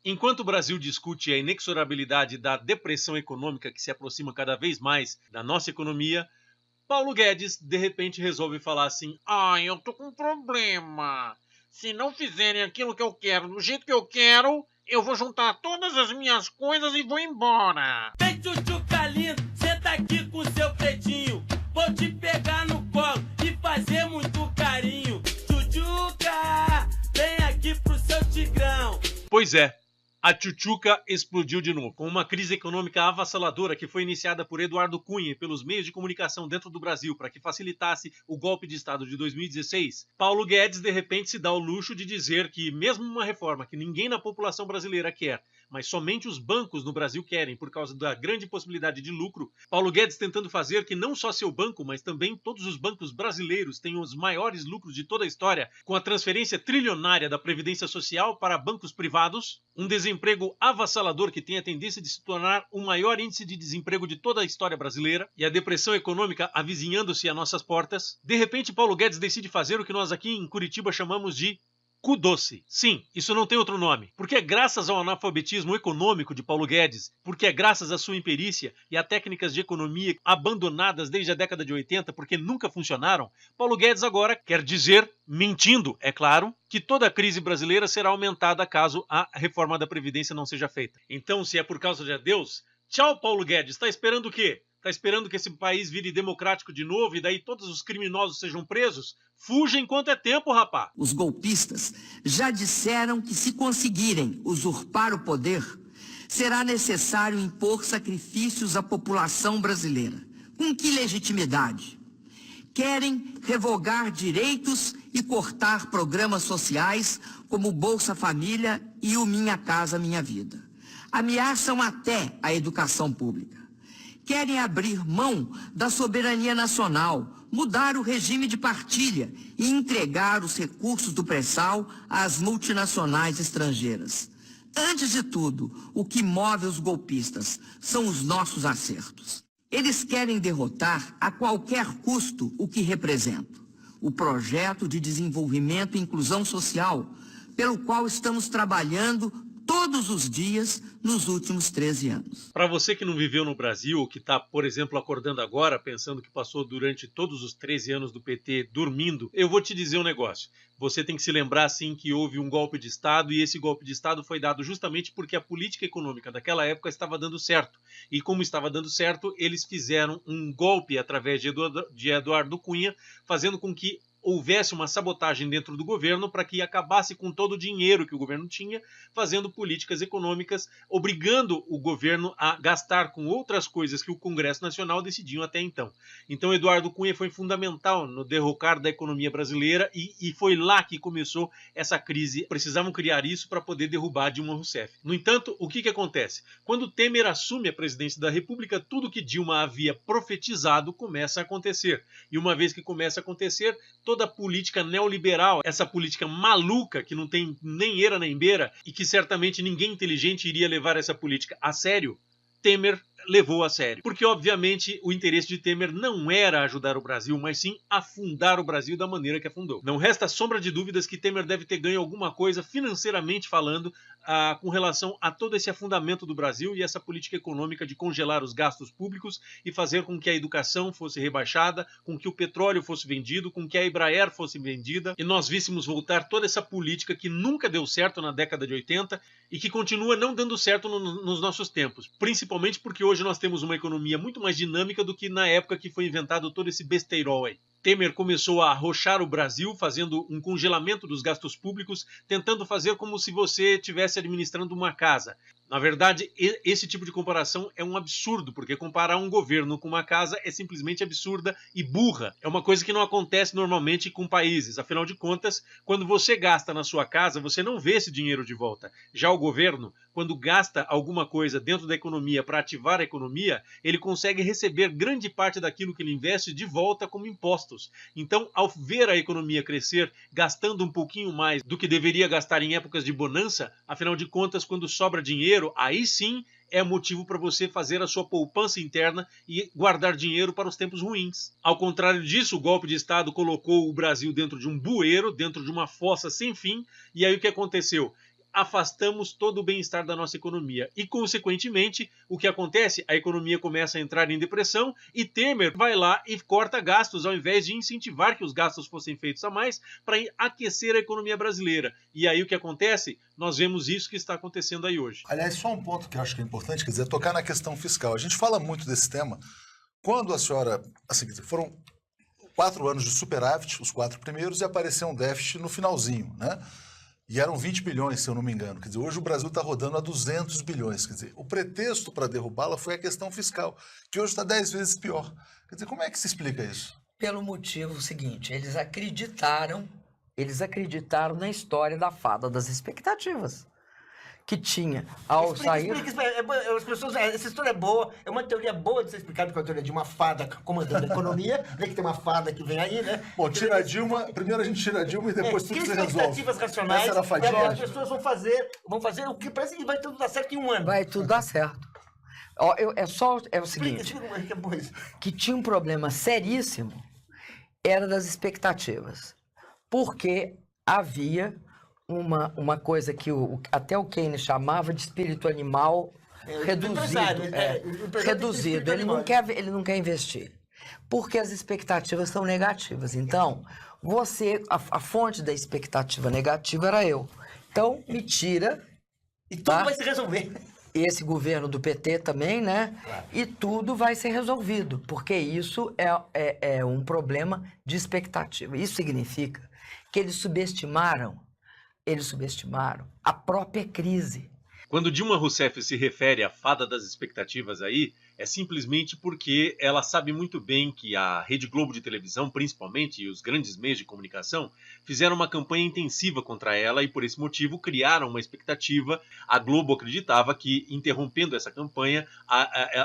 Enquanto o Brasil discute a inexorabilidade da depressão econômica que se aproxima cada vez mais da nossa economia, Paulo Guedes, de repente, resolve falar assim: eu tô com um problema. Se não fizerem aquilo que eu quero do jeito que eu quero, eu vou juntar todas as minhas coisas e vou embora. Vem, tchutchuca lindo, senta aqui com seu pretinho. Vou te pegar no colo e fazer muito carinho. Tchutchuca, vem aqui pro seu tigrão. Pois é, a tchutchuca explodiu de novo. Com uma crise econômica avassaladora que foi iniciada por Eduardo Cunha e pelos meios de comunicação dentro do Brasil para que facilitasse o golpe de Estado de 2016, Paulo Guedes de repente se dá o luxo de dizer que mesmo uma reforma que ninguém na população brasileira quer, mas somente os bancos no Brasil querem por causa da grande possibilidade de lucro, Paulo Guedes tentando fazer que não só seu banco, mas também todos os bancos brasileiros tenham os maiores lucros de toda a história, com a transferência trilionária da Previdência Social para bancos privados, um desemprego avassalador que tem a tendência de se tornar o maior índice de desemprego de toda a história brasileira e a depressão econômica avizinhando-se a nossas portas, de repente Paulo Guedes decide fazer o que nós aqui em Curitiba chamamos de cu doce. Sim, isso não tem outro nome. Porque é graças ao analfabetismo econômico de Paulo Guedes, porque é graças à sua imperícia e a técnicas de economia abandonadas desde a década de 80 porque nunca funcionaram, Paulo Guedes agora quer dizer, mentindo, é claro, que toda a crise brasileira será aumentada caso a reforma da Previdência não seja feita. Então, se é por causa de adeus, tchau, Paulo Guedes, está esperando o quê? Está esperando que esse país vire democrático de novo e daí todos os criminosos sejam presos? Fuja enquanto é tempo, rapá! Os golpistas já disseram que se conseguirem usurpar o poder, será necessário impor sacrifícios à população brasileira. Com que legitimidade? Querem revogar direitos e cortar programas sociais como o Bolsa Família e o Minha Casa Minha Vida. Ameaçam até a educação pública. Querem abrir mão da soberania nacional, mudar o regime de partilha e entregar os recursos do pré-sal às multinacionais estrangeiras. Antes de tudo, o que move os golpistas são os nossos acertos. Eles querem derrotar a qualquer custo o que representa: o projeto de desenvolvimento e inclusão social, pelo qual estamos trabalhando todos os dias nos últimos 13 anos. Para você que não viveu no Brasil, ou que está, por exemplo, acordando agora, pensando que passou durante todos os 13 anos do PT dormindo, eu vou te dizer um negócio. Você tem que se lembrar, sim, que houve um golpe de Estado e esse golpe de Estado foi dado justamente porque a política econômica daquela época estava dando certo. E como estava dando certo, eles fizeram um golpe através de Eduardo Cunha, fazendo com que houvesse uma sabotagem dentro do governo para que acabasse com todo o dinheiro que o governo tinha, fazendo políticas econômicas, obrigando o governo a gastar com outras coisas que o Congresso Nacional decidiu até então. Então Eduardo Cunha foi fundamental no derrocar da economia brasileira e foi lá que começou essa crise. Precisavam criar isso para poder derrubar Dilma Rousseff. No entanto, o que acontece? Quando Temer assume a presidência da República, tudo que Dilma havia profetizado começa a acontecer. E uma vez que começa a acontecer, toda a política neoliberal, essa política maluca que não tem nem eira nem beira e que certamente ninguém inteligente iria levar essa política a sério, Temer levou a sério. Porque, obviamente, o interesse de Temer não era ajudar o Brasil, mas sim afundar o Brasil da maneira que afundou. Não resta sombra de dúvidas que Temer deve ter ganho alguma coisa, financeiramente falando, com relação a todo esse afundamento do Brasil e essa política econômica de congelar os gastos públicos e fazer com que a educação fosse rebaixada, com que o petróleo fosse vendido, com que a Embraer fosse vendida e nós víssemos voltar toda essa política que nunca deu certo na década de 80 e que continua não dando certo nos nossos tempos. Principalmente porque hoje nós temos uma economia muito mais dinâmica do que na época que foi inventado todo esse besteirol aí. Temer começou a arrochar o Brasil, fazendo um congelamento dos gastos públicos, tentando fazer como se você estivesse administrando uma casa. Na verdade, esse tipo de comparação é um absurdo, porque comparar um governo com uma casa é simplesmente absurda e burra. É uma coisa que não acontece normalmente com países. Afinal de contas, quando você gasta na sua casa, você não vê esse dinheiro de volta. Já o governo, quando gasta alguma coisa dentro da economia para ativar a economia, ele consegue receber grande parte daquilo que ele investe de volta como impostos. Então, ao ver a economia crescer, gastando um pouquinho mais do que deveria gastar em épocas de bonança, afinal de contas, quando sobra dinheiro, aí sim é motivo para você fazer a sua poupança interna e guardar dinheiro para os tempos ruins. Ao contrário disso, o golpe de Estado colocou o Brasil dentro de um bueiro, dentro de uma fossa sem fim, e aí o que aconteceu? afastamos todo o bem-estar da nossa economia. E, consequentemente, o que acontece? A economia começa a entrar em depressão e Temer vai lá e corta gastos, ao invés de incentivar que os gastos fossem feitos a mais para aquecer a economia brasileira. E aí o que acontece? Nós vemos isso que está acontecendo aí hoje. Aliás, só um ponto que eu acho que é importante, quer dizer, tocar na questão fiscal. A gente fala muito desse tema. Quando a senhora, assim, foram 4 anos de superávit, os 4 primeiros, e apareceu um déficit no finalzinho, né? E eram 20 bilhões, se eu não me engano. Quer dizer, hoje o Brasil está rodando a 200 bilhões. Quer dizer, o pretexto para derrubá-la foi a questão fiscal, que hoje está 10 vezes pior. Quer dizer, como é que se explica isso? Pelo motivo seguinte, eles acreditaram na história da fada das expectativas. Que tinha, ao sair... As pessoas, essa história é boa, é uma teoria boa de ser explicada com a teoria de uma fada comandando a economia, né, que tem uma fada que vem aí, né? Bom, tira a Dilma, primeiro a gente tira a Dilma e depois tudo se resolve. Expectativas racionais, essa era a fadinha. as pessoas vão fazer o que parece que vai tudo dar certo em um ano. Vai tudo dar certo. Ó, é o seguinte, que tinha um problema seríssimo, era das expectativas. Porque havia uma coisa que até o Keynes chamava de espírito animal reduzido. Ele não quer investir. Porque as expectativas são negativas. Então, a fonte da expectativa negativa era eu. Então, me tira. E tudo vai se resolver. Esse governo do PT também, né? Claro. E tudo vai ser resolvido. Porque isso é um problema de expectativa. Isso significa que eles subestimaram a própria crise. Quando Dilma Rousseff se refere à fada das expectativas aí, é simplesmente porque ela sabe muito bem que a Rede Globo de televisão, principalmente, e os grandes meios de comunicação, fizeram uma campanha intensiva contra ela e, por esse motivo, criaram uma expectativa. A Globo acreditava que, interrompendo essa campanha,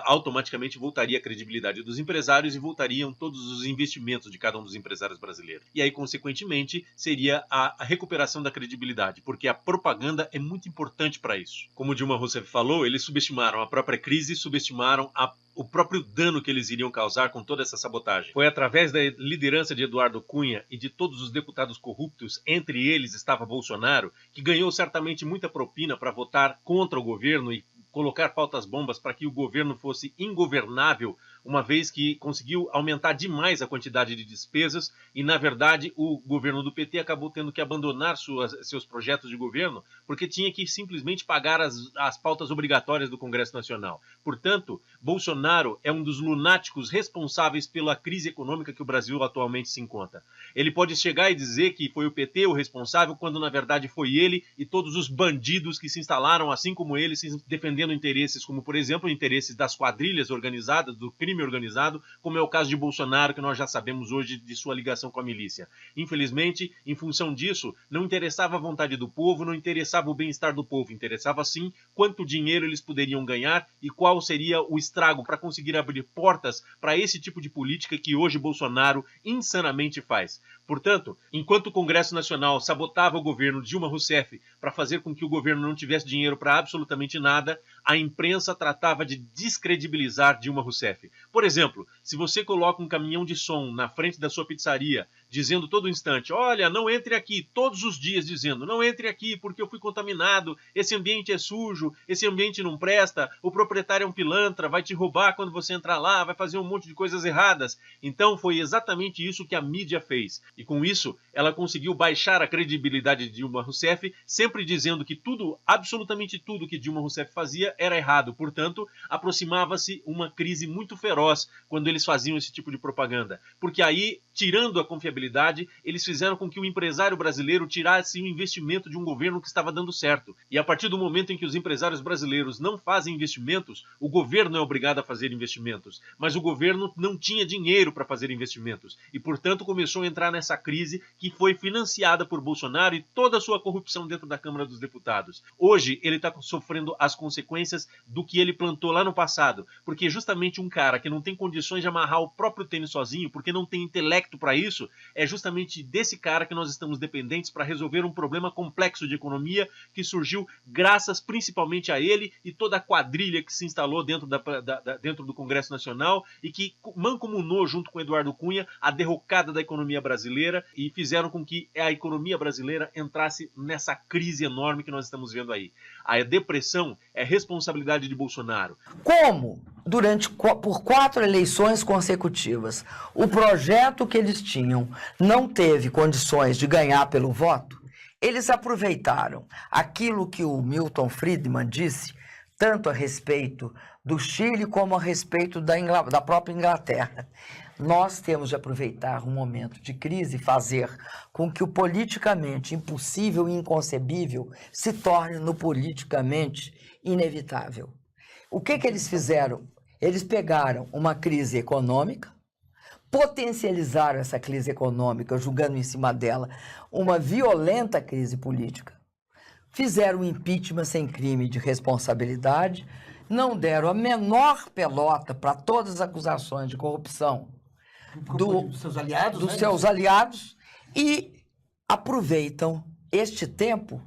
automaticamente voltaria a credibilidade dos empresários e voltariam todos os investimentos de cada um dos empresários brasileiros. E aí, consequentemente, seria a recuperação da credibilidade, porque a propaganda é muito importante para isso. Como Dilma Rousseff falou, eles subestimaram a própria crise, subestimaram o próprio dano que eles iriam causar com toda essa sabotagem. Foi através da liderança de Eduardo Cunha e de todos os deputados corruptos, entre eles estava Bolsonaro, que ganhou certamente muita propina para votar contra o governo e colocar pautas bombas para que o governo fosse ingovernável, uma vez que conseguiu aumentar demais a quantidade de despesas e, na verdade, o governo do PT acabou tendo que abandonar seus projetos de governo porque tinha que simplesmente pagar as pautas obrigatórias do Congresso Nacional. Portanto, Bolsonaro é um dos lunáticos responsáveis pela crise econômica que o Brasil atualmente se encontra. Ele pode chegar e dizer que foi o PT o responsável, quando na verdade foi ele e todos os bandidos que se instalaram, assim como ele, se defendendo interesses como, por exemplo, interesses das quadrilhas organizadas, do crime organizado, como é o caso de Bolsonaro, que nós já sabemos hoje de sua ligação com a milícia. Infelizmente, em função disso, não interessava a vontade do povo, não interessava o bem-estar do povo, interessava sim quanto dinheiro eles poderiam ganhar e qual seria o estrago para conseguir abrir portas para esse tipo de política que hoje Bolsonaro insanamente faz. Portanto, enquanto o Congresso Nacional sabotava o governo Dilma Rousseff para fazer com que o governo não tivesse dinheiro para absolutamente nada, a imprensa tratava de descredibilizar Dilma Rousseff. Por exemplo, se você coloca um caminhão de som na frente da sua pizzaria, dizendo todo instante, olha, não entre aqui, todos os dias dizendo, não entre aqui porque eu fui contaminado, esse ambiente é sujo, esse ambiente não presta, o proprietário é um pilantra, vai te roubar quando você entrar lá, vai fazer um monte de coisas erradas. Então foi exatamente isso que a mídia fez. E com isso, ela conseguiu baixar a credibilidade de Dilma Rousseff, sempre dizendo que tudo, absolutamente tudo que Dilma Rousseff fazia era errado. Portanto, aproximava-se uma crise muito feroz quando eles faziam esse tipo de propaganda. Porque aí, tirando a confiabilidade, eles fizeram com que o empresário brasileiro tirasse o investimento de um governo que estava dando certo. E a partir do momento em que os empresários brasileiros não fazem investimentos, o governo é obrigado a fazer investimentos. Mas o governo não tinha dinheiro para fazer investimentos. E, portanto, começou a entrar nessa crise que foi financiada por Bolsonaro e toda a sua corrupção dentro da Câmara dos Deputados. Hoje, ele está sofrendo as consequências do que ele plantou lá no passado. Porque justamente um cara que não tem condições de amarrar o próprio tênis sozinho, porque não tem intelecto intelecto para isso, é justamente desse cara que nós estamos dependentes para resolver um problema complexo de economia que surgiu graças principalmente a ele e toda a quadrilha que se instalou dentro do Congresso Nacional e que mancomunou junto com Eduardo Cunha a derrocada da economia brasileira e fizeram com que a economia brasileira entrasse nessa crise enorme que nós estamos vendo aí. A depressão é responsabilidade de Bolsonaro. Como, por 4 eleições consecutivas, o projeto que eles tinham não teve condições de ganhar pelo voto, eles aproveitaram aquilo que o Milton Friedman disse, tanto a respeito do Chile como a respeito da própria Inglaterra. Nós temos de aproveitar um momento de crise e fazer com que o politicamente impossível e inconcebível se torne no politicamente inevitável. O que eles fizeram? Eles pegaram uma crise econômica, potencializaram essa crise econômica, julgando em cima dela uma violenta crise política, fizeram um impeachment sem crime de responsabilidade, não deram a menor pelota para todas as acusações de corrupção dos seus aliados e aproveitam este tempo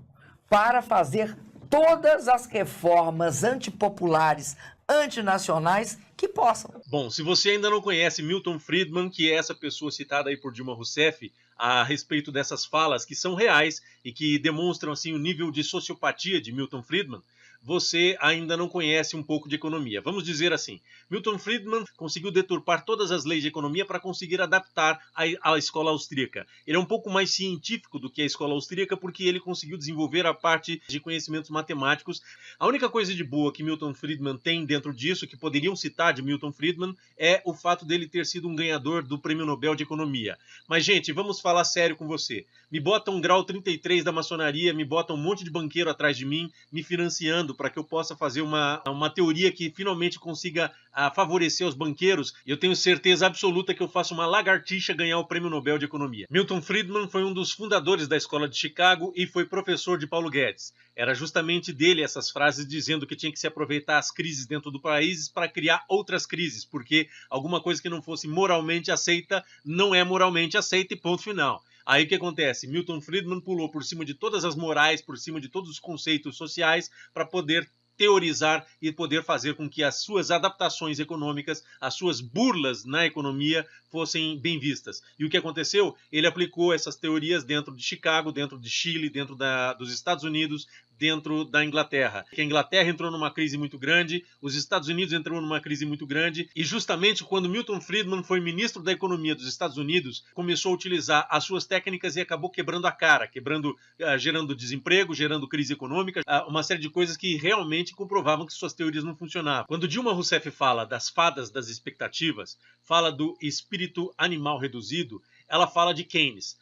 para fazer todas as reformas antipopulares, antinacionais que possam. Bom, se você ainda não conhece Milton Friedman, que é essa pessoa citada aí por Dilma Rousseff, a respeito dessas falas que são reais e que demonstram assim o nível de sociopatia de Milton Friedman, você ainda não conhece um pouco de economia. Vamos dizer assim, Milton Friedman conseguiu deturpar todas as leis de economia para conseguir adaptar à escola austríaca. Ele é um pouco mais científico do que a escola austríaca porque ele conseguiu desenvolver a parte de conhecimentos matemáticos. A única coisa de boa que Milton Friedman tem dentro disso, que poderiam citar de Milton Friedman, é o fato dele ter sido um ganhador do Prêmio Nobel de Economia. Mas, gente, vamos falar sério com você. Me bota um grau 33 da maçonaria, me bota um monte de banqueiro atrás de mim, me financiando para que eu possa fazer uma teoria que finalmente consiga favorecer os banqueiros, e eu tenho certeza absoluta que eu faço uma lagartixa ganhar o Prêmio Nobel de Economia. Milton Friedman foi um dos fundadores da Escola de Chicago e foi professor de Paulo Guedes. Era justamente dele essas frases dizendo que tinha que se aproveitar as crises dentro do país para criar outras crises, porque alguma coisa que não fosse moralmente aceita não é moralmente aceita e ponto final. Aí o que acontece? Milton Friedman pulou por cima de todas as morais, por cima de todos os conceitos sociais para poder teorizar e poder fazer com que as suas adaptações econômicas, as suas burlas na economia fossem bem vistas. E o que aconteceu? Ele aplicou essas teorias dentro de Chicago, dentro de Chile, dentro dos Estados Unidos, dentro da Inglaterra. A Inglaterra entrou numa crise muito grande, os Estados Unidos entrou numa crise muito grande, e justamente quando Milton Friedman foi ministro da Economia dos Estados Unidos, começou a utilizar as suas técnicas e acabou quebrando a cara, gerando desemprego, gerando crise econômica, uma série de coisas que realmente comprovavam que suas teorias não funcionavam. Quando Dilma Rousseff fala das fadas das expectativas, fala do espírito animal reduzido, ela fala de Keynes.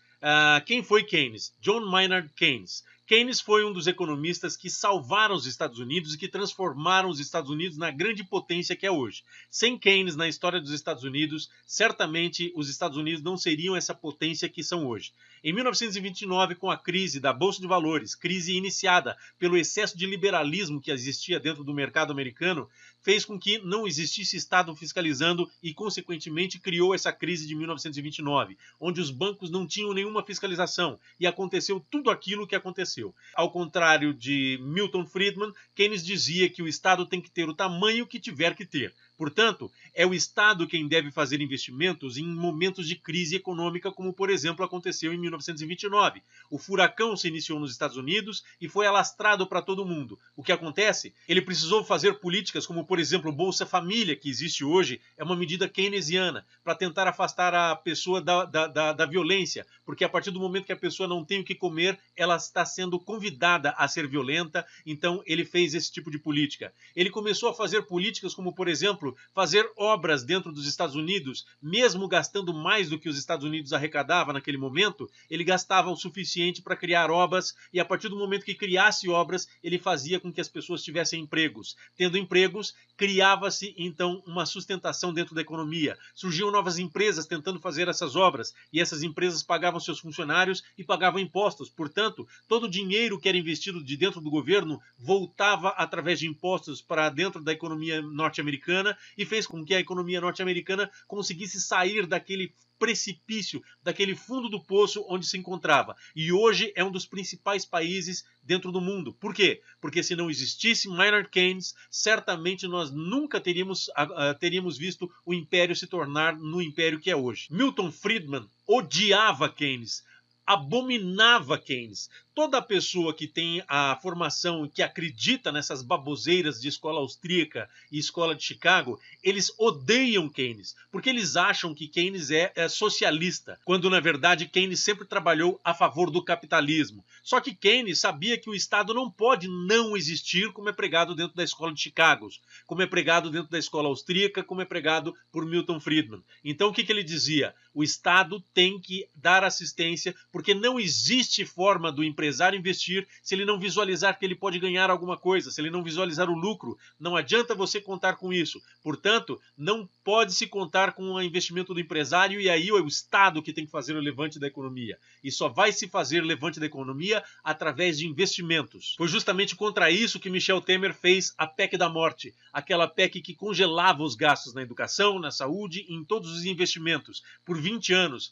Quem foi Keynes? John Maynard Keynes. Keynes foi um dos economistas que salvaram os Estados Unidos e que transformaram os Estados Unidos na grande potência que é hoje. Sem Keynes na história dos Estados Unidos, certamente os Estados Unidos não seriam essa potência que são hoje. Em 1929, com a crise da Bolsa de Valores, crise iniciada pelo excesso de liberalismo que existia dentro do mercado americano, fez com que não existisse Estado fiscalizando e, consequentemente, criou essa crise de 1929, onde os bancos não tinham nenhuma fiscalização e aconteceu tudo aquilo que aconteceu. Ao contrário de Milton Friedman, Keynes dizia que o Estado tem que ter o tamanho que tiver que ter. Portanto, é o Estado quem deve fazer investimentos em momentos de crise econômica, como, por exemplo, aconteceu em 1929. O furacão se iniciou nos Estados Unidos e foi alastrado para todo mundo. O que acontece? Ele precisou fazer políticas como, por exemplo, o Bolsa Família, que existe hoje, é uma medida keynesiana para tentar afastar a pessoa da violência, porque a partir do momento que a pessoa não tem o que comer, ela está sendo convidada a ser violenta, então ele fez esse tipo de política. Ele começou a fazer políticas como, por exemplo, fazer obras dentro dos Estados Unidos, mesmo gastando mais do que os Estados Unidos arrecadavam naquele momento, ele gastava o suficiente para criar obras e a partir do momento que criasse obras, ele fazia com que as pessoas tivessem empregos. Tendo empregos, criava-se então uma sustentação dentro da economia. Surgiam novas empresas tentando fazer essas obras e essas empresas pagavam seus funcionários e pagavam impostos. Portanto, todo o dinheiro que era investido de dentro do governo voltava através de impostos para dentro da economia norte-americana e fez com que a economia norte-americana conseguisse sair daquele precipício, daquele fundo do poço onde se encontrava. E hoje é um dos principais países dentro do mundo. Por quê? Porque se não existisse Maynard Keynes, certamente nós nunca teríamos visto o império se tornar no império que é hoje. Milton Friedman odiava Keynes, abominava Keynes. Toda pessoa que tem a formação e que acredita nessas baboseiras de escola austríaca e escola de Chicago, eles odeiam Keynes, porque eles acham que Keynes é socialista, quando na verdade Keynes sempre trabalhou a favor do capitalismo. Só que Keynes sabia que o Estado não pode não existir, como é pregado dentro da escola de Chicago, como é pregado dentro da escola austríaca, como é pregado por Milton Friedman. Então o que ele dizia? O Estado tem que dar assistência, porque não existe forma do empresário investir se ele não visualizar que ele pode ganhar alguma coisa, se ele não visualizar o lucro. Não adianta você contar com isso. Portanto, não pode se contar com o investimento do empresário, e aí é o Estado que tem que fazer o levante da economia. E só vai se fazer levante da economia através de investimentos. Foi justamente contra isso que Michel Temer fez a PEC da morte, aquela PEC que congelava os gastos na educação, na saúde e em todos os investimentos por 20 anos.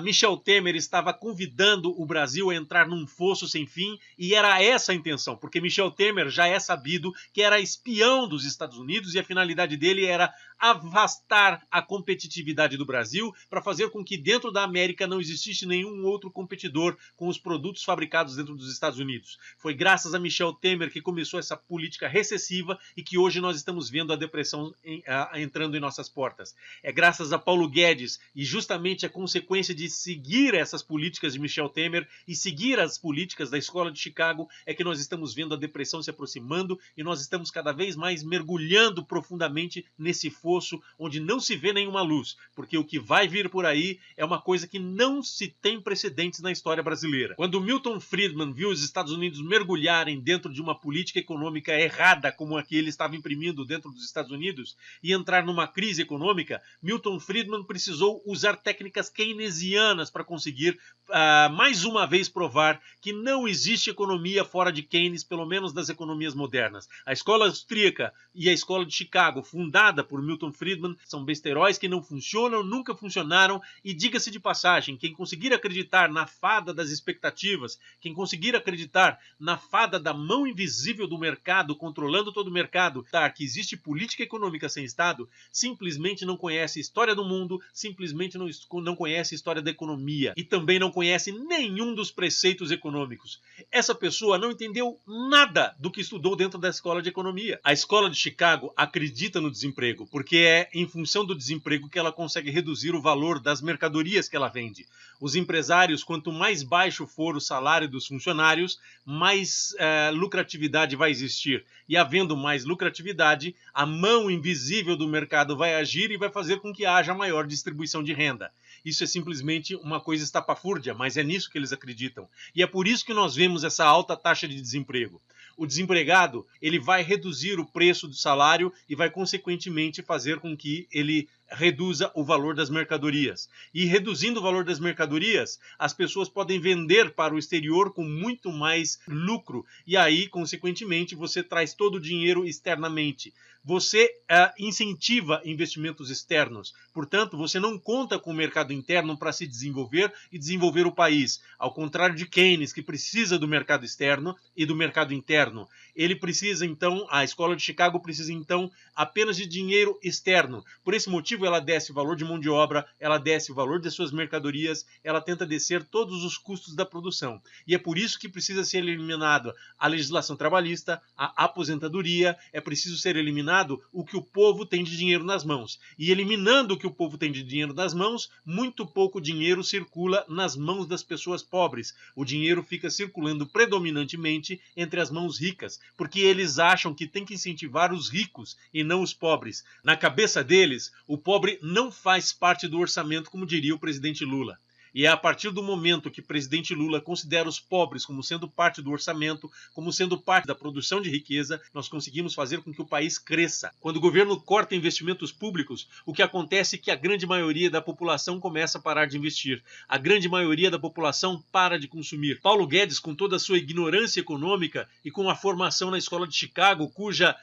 Michel Temer estava convidando o Brasil a entrar num fosso sem fim, e era essa a intenção, porque Michel Temer já é sabido que era espião dos Estados Unidos e a finalidade dele era afastar a competitividade do Brasil para fazer com que dentro da América não existisse nenhum outro competidor com os produtos fabricados dentro dos Estados Unidos. Foi graças a Michel Temer que começou essa política recessiva e que hoje nós estamos vendo a depressão entrando em nossas portas. É graças a Paulo Guedes e justamente a consequência de seguir essas políticas de Michel Temer e seguir as políticas da escola de Chicago é que nós estamos vendo a depressão se aproximando e nós estamos cada vez mais mergulhando profundamente nesse fosso onde não se vê nenhuma luz, porque o que vai vir por aí é uma coisa que não se tem precedentes na história brasileira. Quando Milton Friedman viu os Estados Unidos mergulharem dentro de uma política econômica errada como a que ele estava imprimindo dentro dos Estados Unidos e entrar numa crise econômica, Milton Friedman precisou usar técnicas keynesianas para conseguir mais uma vez provar que não existe economia fora de Keynes, pelo menos das economias modernas. A escola austríaca e a escola de Chicago, fundada por Milton Friedman, são besteróis que não funcionam, nunca funcionaram, e diga-se de passagem, quem conseguir acreditar na fada das expectativas, quem conseguir acreditar na fada da mão invisível do mercado, controlando todo o mercado, que existe política econômica sem Estado, simplesmente não conhece a história do mundo, simplesmente não conhece a história da economia e também não conhece nenhum dos preceitos econômicos. Essa pessoa não entendeu nada do que estudou dentro da escola de economia. A escola de Chicago acredita no desemprego, porque é em função do desemprego que ela consegue reduzir o valor das mercadorias que ela vende. Os empresários, quanto mais baixo for o salário dos funcionários, mais lucratividade vai existir. E havendo mais lucratividade, a mão invisível do mercado vai agir e vai fazer com que haja maior distribuição de renda. Isso é simplesmente uma coisa estapafúrdia, mas é nisso que eles acreditam. E é por isso que nós vemos essa alta taxa de desemprego. O desempregado, ele vai reduzir o preço do salário e vai, consequentemente, fazer com que ele reduza o valor das mercadorias. E reduzindo o valor das mercadorias, as pessoas podem vender para o exterior com muito mais lucro. E aí, consequentemente, você traz todo o dinheiro externamente. Você incentiva investimentos externos. Portanto, você não conta com o mercado interno para se desenvolver e desenvolver o país. Ao contrário de Keynes, que precisa do mercado externo e do mercado interno. Ele precisa, então, a escola de Chicago precisa, então, apenas de dinheiro externo. Por esse motivo, ela desce o valor de mão de obra, ela desce o valor das suas mercadorias, ela tenta descer todos os custos da produção. E é por isso que precisa ser eliminada a legislação trabalhista, a aposentadoria, é preciso ser eliminado o que o povo tem de dinheiro nas mãos. E eliminando o que o povo tem de dinheiro nas mãos, muito pouco dinheiro circula nas mãos das pessoas pobres. O dinheiro fica circulando predominantemente entre as mãos ricas, porque eles acham que tem que incentivar os ricos e não os pobres. Na cabeça deles, o pobre não faz parte do orçamento, como diria o presidente Lula. E é a partir do momento que o presidente Lula considera os pobres como sendo parte do orçamento, como sendo parte da produção de riqueza, nós conseguimos fazer com que o país cresça. Quando o governo corta investimentos públicos, o que acontece é que a grande maioria da população começa a parar de investir. A grande maioria da população para de consumir. Paulo Guedes, com toda a sua ignorância econômica e com a formação na escola de Chicago, cuja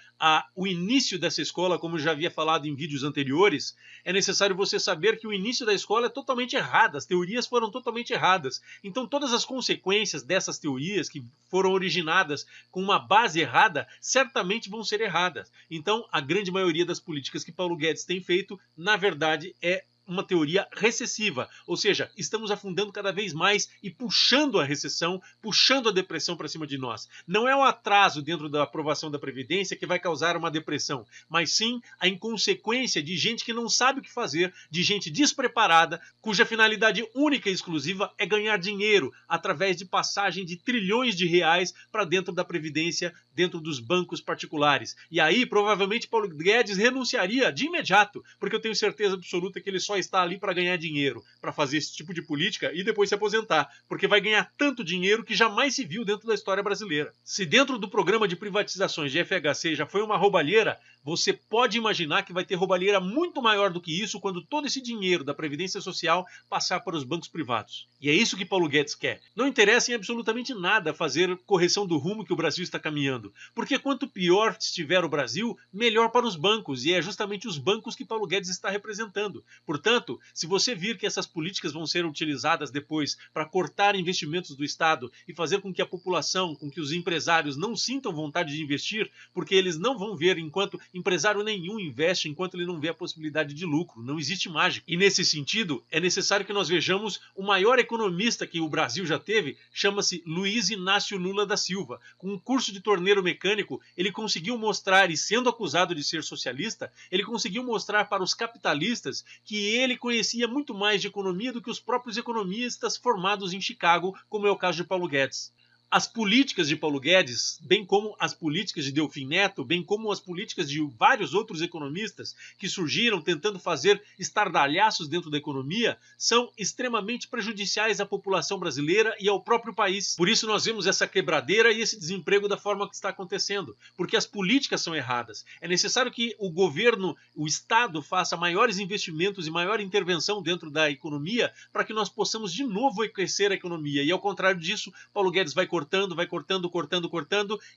o início dessa escola, como eu já havia falado em vídeos anteriores, é necessário você saber que o início da escola é totalmente errado, as teorias foram totalmente erradas. Então todas as consequências dessas teorias que foram originadas com uma base errada, certamente vão ser erradas. Então a grande maioria das políticas que Paulo Guedes tem feito, na verdade, é uma teoria recessiva, ou seja, estamos afundando cada vez mais e puxando a recessão, puxando a depressão para cima de nós. Não é um atraso dentro da aprovação da Previdência que vai causar uma depressão, mas sim a inconsequência de gente que não sabe o que fazer, de gente despreparada, cuja finalidade única e exclusiva é ganhar dinheiro através de passagem de trilhões de reais para dentro da Previdência, dentro dos bancos particulares. E aí, provavelmente, Paulo Guedes renunciaria de imediato, porque eu tenho certeza absoluta que ele só está ali para ganhar dinheiro, para fazer esse tipo de política e depois se aposentar, porque vai ganhar tanto dinheiro que jamais se viu dentro da história brasileira. Se dentro do programa de privatizações de FHC já foi uma roubalheira, você pode imaginar que vai ter roubalheira muito maior do que isso quando todo esse dinheiro da Previdência Social passar para os bancos privados. E é isso que Paulo Guedes quer. Não interessa em absolutamente nada fazer correção do rumo que o Brasil está caminhando, porque quanto pior estiver o Brasil, melhor para os bancos, e é justamente os bancos que Paulo Guedes está representando. Portanto, se você vir que essas políticas vão ser utilizadas depois para cortar investimentos do Estado e fazer com que a população, com que os empresários não sintam vontade de investir, porque eles não vão ver enquanto empresário nenhum investe enquanto ele não vê a possibilidade de lucro. Não existe mágica. E nesse sentido, é necessário que nós vejamos o maior economista que o Brasil já teve, chama-se Luiz Inácio Lula da Silva. Com um curso de torneiro mecânico, ele conseguiu mostrar, e sendo acusado de ser socialista, ele conseguiu mostrar para os capitalistas que ele conhecia muito mais de economia do que os próprios economistas formados em Chicago, como é o caso de Paulo Guedes. As políticas de Paulo Guedes, bem como as políticas de Delfim Neto, bem como as políticas de vários outros economistas que surgiram tentando fazer estardalhaços dentro da economia, são extremamente prejudiciais à população brasileira e ao próprio país. Por isso nós vemos essa quebradeira e esse desemprego da forma que está acontecendo, porque as políticas são erradas. É necessário que o governo, o Estado, faça maiores investimentos e maior intervenção dentro da economia para que nós possamos de novo aquecer a economia. E ao contrário disso, Paulo Guedes vai cortando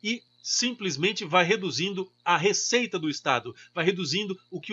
e simplesmente vai reduzindo a receita do Estado, vai reduzindo o que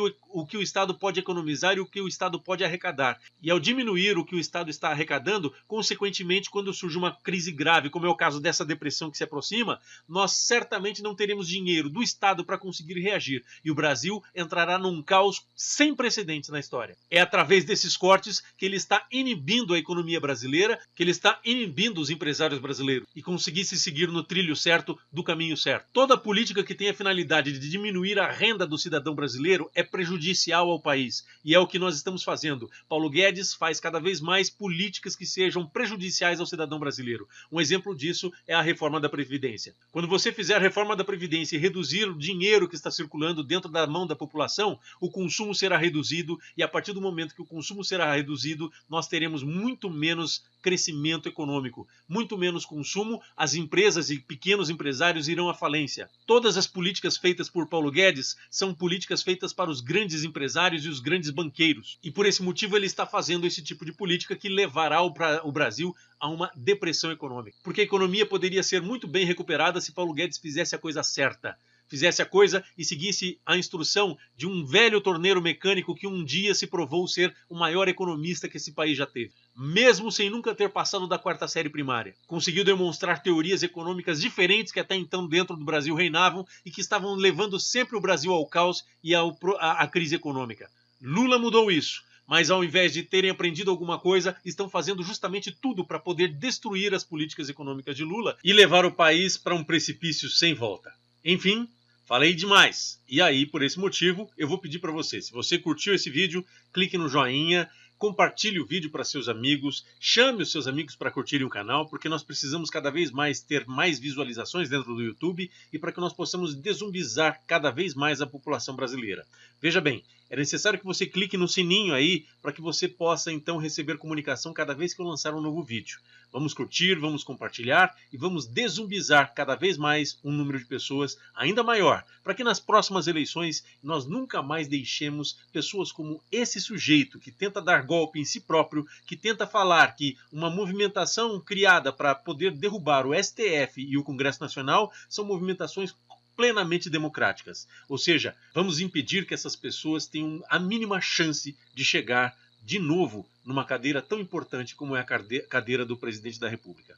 o Estado pode economizar e o que o Estado pode arrecadar. E ao diminuir o que o Estado está arrecadando, consequentemente, quando surge uma crise grave, como é o caso dessa depressão que se aproxima, nós certamente não teremos dinheiro do Estado para conseguir reagir. E o Brasil entrará num caos sem precedentes na história. É através desses cortes que ele está inibindo a economia brasileira, que ele está inibindo os empresários brasileiros e conseguisse seguir no trilho certo do caminho certo. Toda política que tenha a finalidade de diminuir a renda do cidadão brasileiro é prejudicial ao país. E é o que nós estamos fazendo. Paulo Guedes faz cada vez mais políticas que sejam prejudiciais ao cidadão brasileiro. Um exemplo disso é a reforma da Previdência. Quando você fizer a reforma da Previdência e reduzir o dinheiro que está circulando dentro da mão da população, o consumo será reduzido e a partir do momento que o consumo será reduzido, nós teremos muito menos crescimento econômico, muito menos consumo, as empresas e pequenos empresários irão à falência. Todas as políticas feitas por Paulo Guedes são políticas feitas para os grandes empresários e os grandes banqueiros. E por esse motivo ele está fazendo esse tipo de política que levará o Brasil a uma depressão econômica. Porque a economia poderia ser muito bem recuperada se Paulo Guedes fizesse a coisa certa. Fizesse a coisa e seguisse a instrução de um velho torneiro mecânico que um dia se provou ser o maior economista que esse país já teve. Mesmo sem nunca ter passado da 4ª série primária. Conseguiu demonstrar teorias econômicas diferentes que até então dentro do Brasil reinavam e que estavam levando sempre o Brasil ao caos e à crise econômica. Lula mudou isso. Mas ao invés de terem aprendido alguma coisa, estão fazendo justamente tudo para poder destruir as políticas econômicas de Lula e levar o país para um precipício sem volta. Enfim, falei demais. E aí, por esse motivo, eu vou pedir para você, se você curtiu esse vídeo, clique no joinha, compartilhe o vídeo para seus amigos, chame os seus amigos para curtirem o canal, porque nós precisamos cada vez mais ter mais visualizações dentro do YouTube e para que nós possamos dezumbizar cada vez mais a população brasileira. Veja bem, é necessário que você clique no sininho aí para que você possa então receber comunicação cada vez que eu lançar um novo vídeo. Vamos curtir, vamos compartilhar e vamos dezumbizar cada vez mais um número de pessoas ainda maior, para que nas próximas eleições nós nunca mais deixemos pessoas como esse sujeito que tenta dar golpe em si próprio, que tenta falar que uma movimentação criada para poder derrubar o STF e o Congresso Nacional são movimentações plenamente democráticas. Ou seja, vamos impedir que essas pessoas tenham a mínima chance de chegar de novo numa cadeira tão importante como é a cadeira do presidente da República.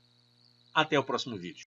Até o próximo vídeo.